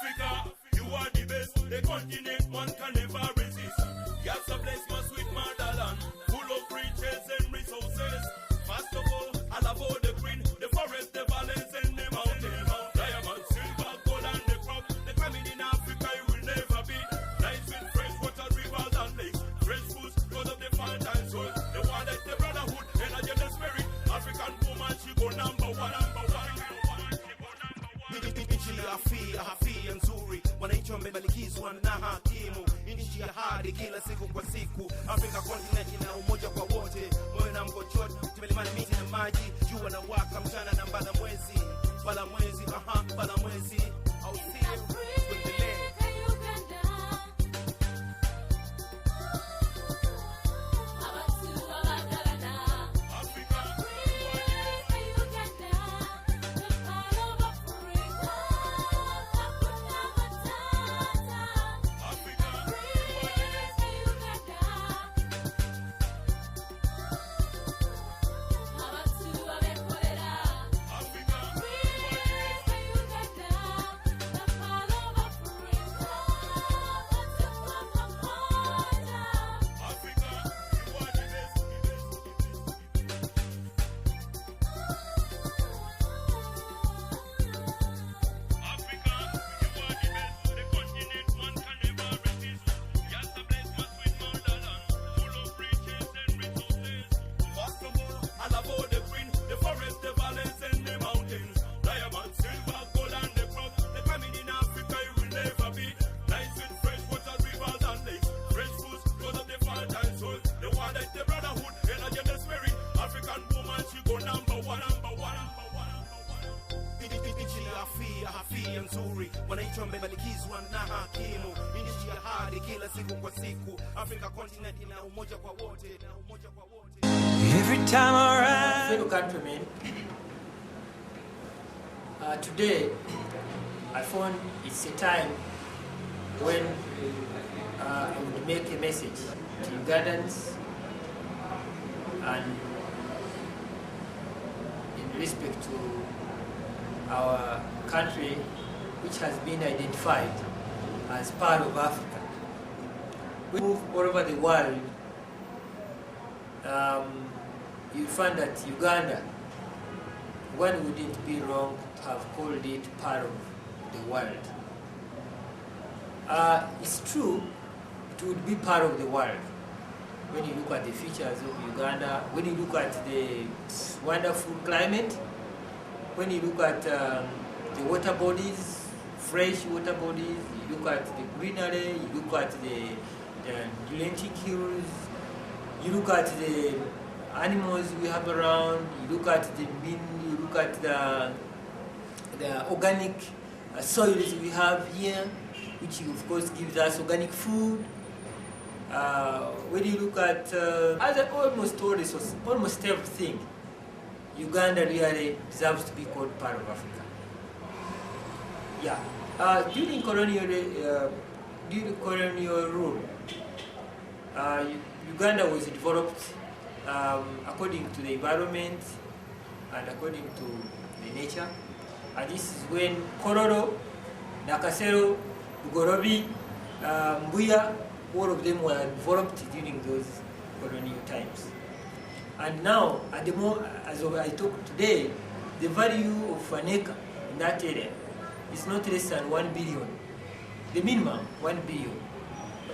Africa, you are the best. The continent one can never resist. Gas a place, my sweet motherland, full of riches and resources. First of all, I'll avoid the green, the forest, the valleys, and the mountains. Diamond, silver, gold, and the crop. The famine in Africa, it will never be. Nice with fresh water, rivers, and lakes. Fresh foods, because of the fertile soil. The one that the brotherhood, energy, and the spirit. African woman, she go number one. Hafi nzuri wananchi wamebalikizwa na hakimu. Nchi ya hadi kila siku kwa siku. Afrika continent ina umoja kwa wote. Moyo na mkochot tumelimana miti na maji. Jua na waka mchana na bala mwezi. Bala mwezi, bala mwezi. Au sio? Tuendelee. Nzuri wananchi wamebalikizwa na hakimu. Nchi ya hadi kila siku kwa siku. Africa continent ina umoja kwa wote, na umoja kwa wote. Every time I ride. Fellow countrymen, today I found it's a time when I would make a message to Ugandans and in respect to our country, which has been identified as part of Africa. We move all over the world. You find that Uganda, one wouldn't be wrong to have called it part of the world. It's true, it would be part of the world. When you look at the features of Uganda, when you look at the wonderful climate, when you look at the water bodies, fresh water bodies, you look at the greenery, you look at the Atlantic hills, you look at the animals we have around, you look at the you look at the organic soils we have here, which of course gives us organic food. When you look at almost everything, Uganda really deserves to be called part of Africa. Yeah. During colonial rule, Uganda was developed according to the environment and according to the nature. And this is when Kororo, Nakasero, Bugorobi, Mbuya, all of them were developed during those colonial times. And now, as I talk today, the value of an acre in that area is not less than 1 billion. The minimum, 1 billion.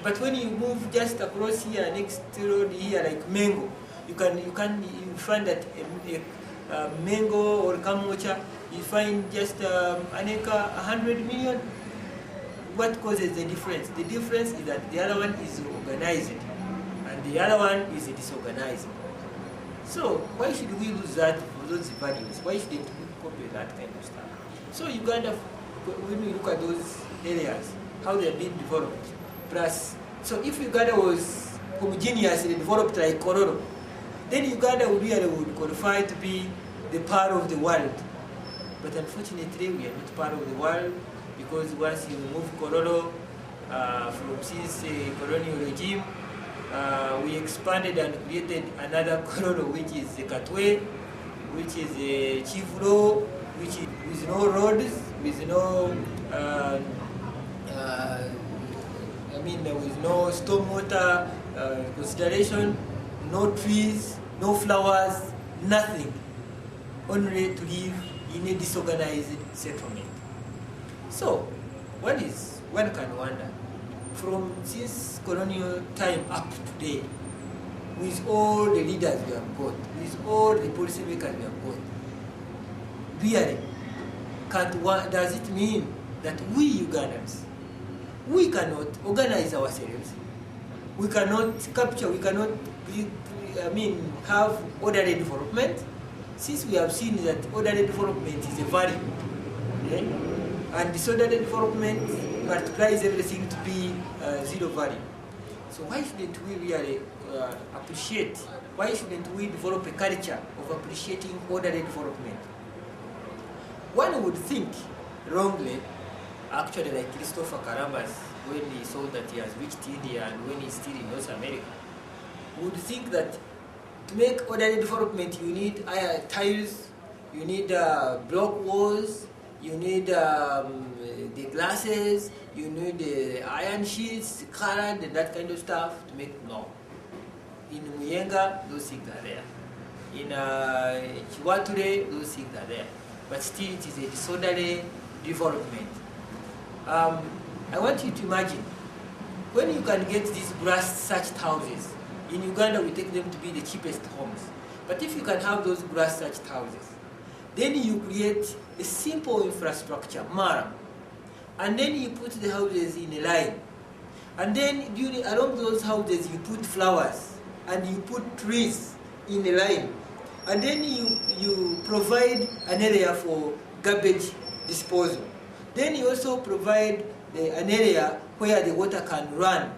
But when you move just across here, next road here, like Mengo, you find that a Mengo or Kamocha, you find just an acre, 100 million. What causes the difference? The difference is that the other one is organized, and the other one is disorganized. So why should we lose that for those values? Why shouldn't we copy that kind of stuff? So Uganda, when we look at those areas, how they are being developed, plus, so if Uganda was homogeneously developed like Kororo, then Uganda would qualify to be the part of the world. But unfortunately, we are not part of the world, because once you remove Kororo from since the colonial regime, we expanded and created another Kororo, which is the Katwe, which is the Chivro, which is with no roads, with no mean, with no stormwater consideration, no trees, no flowers, nothing, only to live in a disorganized settlement. So, one can wonder, from since colonial time up to today, with all the leaders we have got, with all the policy makers we have got, really, does it mean that we Ugandans, we cannot organize ourselves, we cannot capture, we cannot have orderly development, since we have seen that orderly development is a value, okay? And disorderly development multiplies everything to be zero value. So why shouldn't we really appreciate, why shouldn't we develop a culture of appreciating orderly development? One would think, wrongly, actually like Christopher Columbus, when he saw that he has reached India and when he's still in North America, would think that to make orderly development you need tiles, you need block walls, you need the glasses, you need the iron sheets, colored and that kind of stuff to make no. In Muyenga, those things are there. In Chiwature, those things are there. But still it is a disorderly development. I want you to imagine, when you can get these grass-thatched houses, in Uganda we take them to be the cheapest homes. But if you can have those grass-thatched houses, then you create a simple infrastructure, mara, and then you put the houses in a line. And then along those houses you put flowers, and you put trees in a line. And then you provide an area for garbage disposal. Then you also provide an area where the water can run.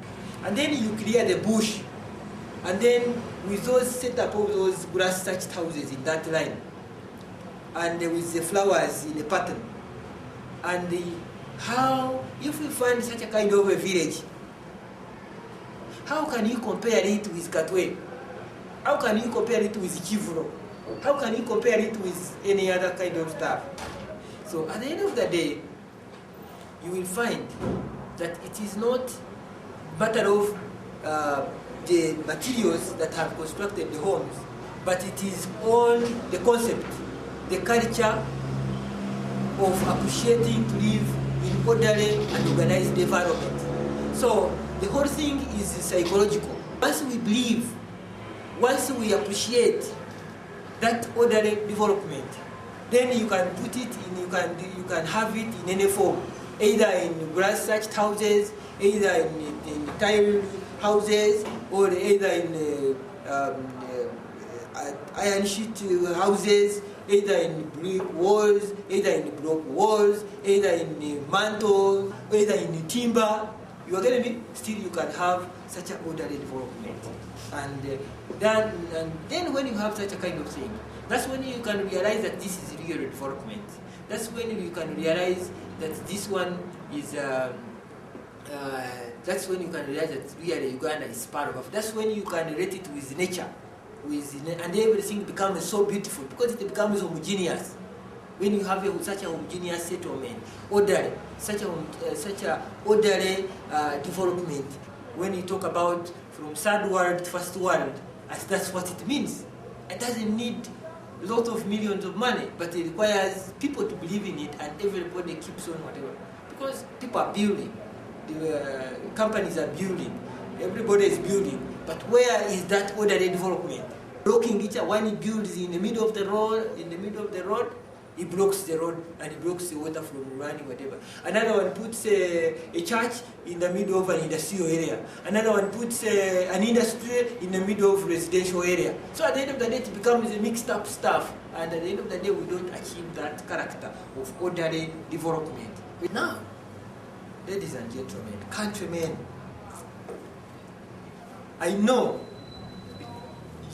And then you clear the bush. And then with those set up of those grass-thatched houses in that line, and with the flowers in a pattern. And if we find such a kind of a village, how can you compare it with Katwe? How can you compare it with Chivuro? How can you compare it with any other kind of stuff? So at the end of the day, you will find that it is not a matter of the materials that have constructed the homes, but it is all the concept, the culture of appreciating to live in orderly and organized environment. So the whole thing is psychological. Once we believe, once we appreciate that orderly development, then you can put it in, you can have it in any form, either in grass-thatched houses, either in tile houses, or either in iron sheet houses, either in brick walls, either in block walls, either in mantle, either in timber. You are getting me? Still you can have such an orderly development. And then when you have such a kind of thing, that's when you can realize that this is real development. That's when you can realize that this one is, that's when you can realize that really Uganda is part of. That's when you can relate it with nature. And everything becomes so beautiful because it becomes homogeneous. When you have such a homogeneous settlement, orderly, such a orderly development, when you talk about from third world to first world, as that's what it means. It doesn't need lots of millions of money, but it requires people to believe in it, and everybody keeps on whatever. Because people are building, the companies are building, everybody is building. But where is that orderly development? Blocking each other. When he builds in the middle of the road, he blocks the road and he blocks the water from running, whatever. Another one puts a church in the middle of an industrial area. Another one puts an industry in the middle of residential area. So at the end of the day, it becomes a mixed up stuff. And at the end of the day, we don't achieve that character of orderly development. But now, ladies and gentlemen, countrymen, I know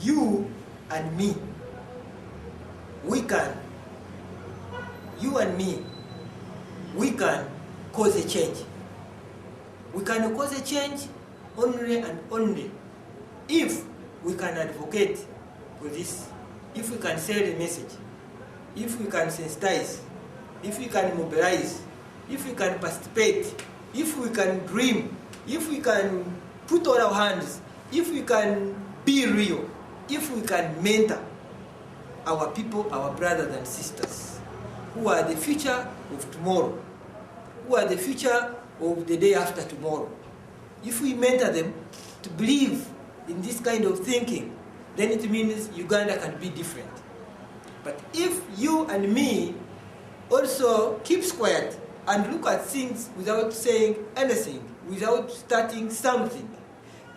you and me, you and me, we can cause a change. We can cause a change only and only if we can advocate for this, if we can sell a message, if we can sensitize, if we can mobilize, if we can participate, if we can dream, if we can put on our hands, if we can be real, if we can mentor our people, our brothers and sisters, who are the future of tomorrow, who are the future of the day after tomorrow. If we mentor them to believe in this kind of thinking, then it means Uganda can be different. But if you and me also keep quiet and look at things without saying anything, without starting something,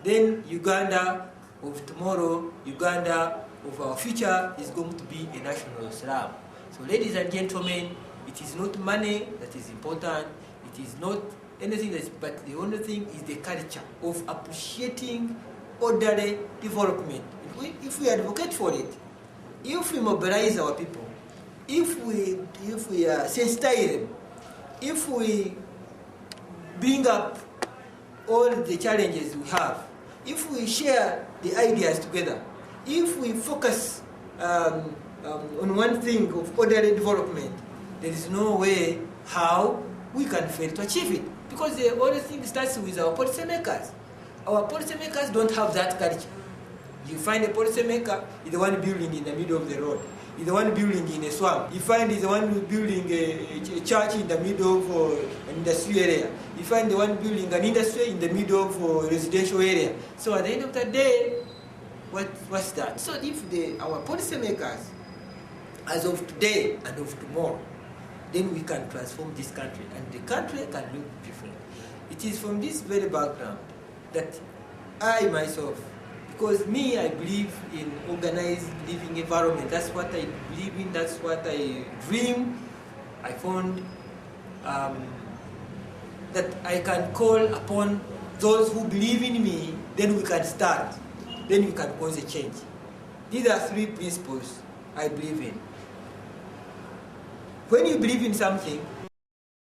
then Uganda of tomorrow, Uganda of our future is going to be a national slum. So ladies and gentlemen, it is not money that is important, it is not anything that's, but the only thing is the culture of appreciating orderly development. If we advocate for it, if we mobilize our people, if we sensitize them, if we bring up all the challenges we have, if we share the ideas together, if we focus on one thing of orderly development, there is no way how we can fail to achieve it. Because the only thing starts with our policymakers. Our policymakers don't have that culture. You find a policymaker is the one building in the middle of the road, is the one building in a swamp. You find is the one building a church in the middle of an industrial area. You find the one building an industry in the middle of a residential area. So at the end of the day, what's that? So if our policymakers, as of today and of tomorrow, then we can transform this country, and the country can look different. It is from this very background that I myself, because me, I believe in organized living environment. That's what I believe in, that's what I dream. I found that I can call upon those who believe in me, then we can start, then we can cause a change. These are three principles I believe in. When you believe in something,